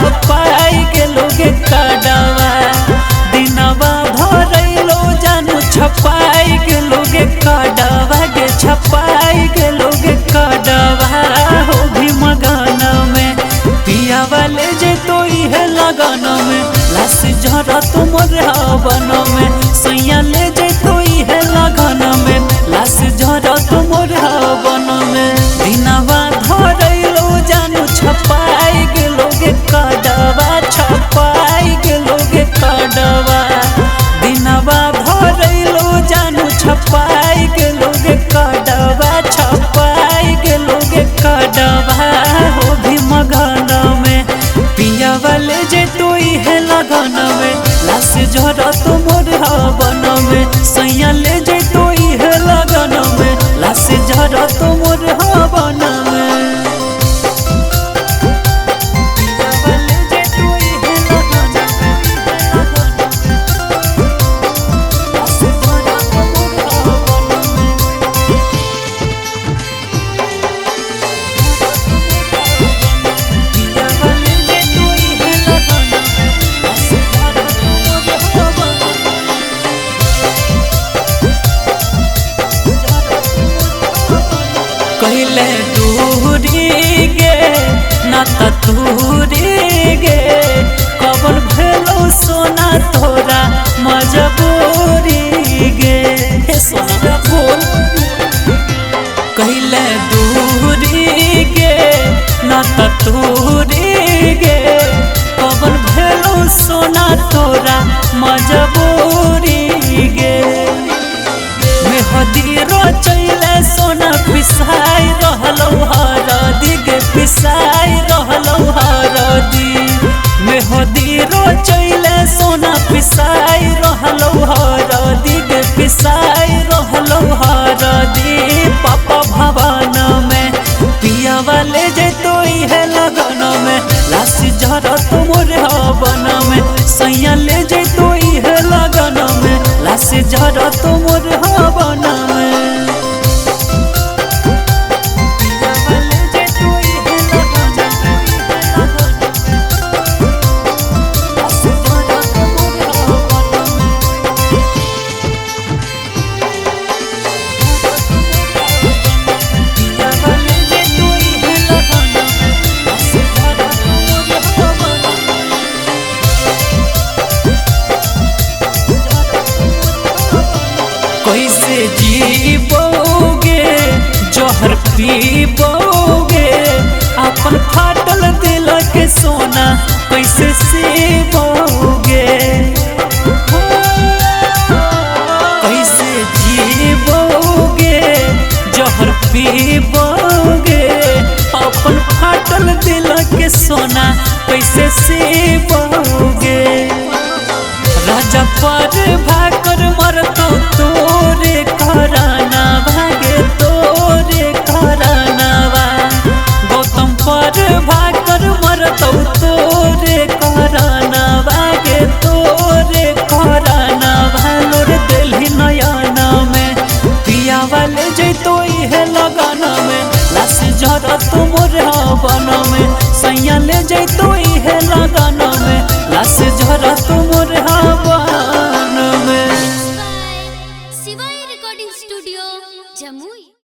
छपाई गेलो गे काडवा दिनवा भरैलो जानू छपाई गेलो गे काडवा गे छपाई गेलो गे काडवा हो भी मगन में पिया वाले जे तो इहे लगन में लाश झरा तुमर हवन में सैया ले जे तो इहे लगन में लाश झरा तुमर हवन में दिनवा धरैलो जानू छपाई गेलो गे काडवा छपाई गेलो गे काडवा दिनवा धरैलो जानू छपाई गेलो गे काडवा छपाई गेलो गे काडवा हो भी मगन में पिया वाले जे तो इहे लगन में लाश झरा तुमर हवन में सैया ले जे तो इहे लगन में लाश झरा तुमर हवन में कहले दूरी गे नाता दूरी गे कबन भेलो सोना तोरा मजबूरी गे सोना बोल कहले दूरी गे नाता दूरी गे कबन भेलो सोना तोरा मजबूरी गे मेहदी रचैले सोना पिसाई रहलौ हरदी गे पिसाई रहलौ हरदी मेहदी रचैले सोना पिसाई रहलौ हरदी गे पिसाई रहलौ हरदी पापा भवन में पिया वाले जे तो इहे लगन में लाश झरा तुमर हवन में सैया ले जे तो इहे लगन में लाश झरा तुमर हवन में कैसे जीवोगे जहर पीबोगे अपन फाटल दिल के सोना कैसे सीबोगे कैसे जीवोगे जहर पीबोगे अपन फाटल दिल के सोना कैसे सीबोगे राजा पर भाकर मरतो तोरे कराना भागे तोरे करानावा गौतम पर भाकर मरतो तोरे कराना भागे तोरे करानावा लोर दिल्ली नयना में पिया वाले जे तो इहे लगन में लाश झरा तुमर हवन में सैया ले जे तो इहे लगन में लाश झरा तुमर हवन में शिवाय रिकॉर्डिंग स्टूडियो जमुई।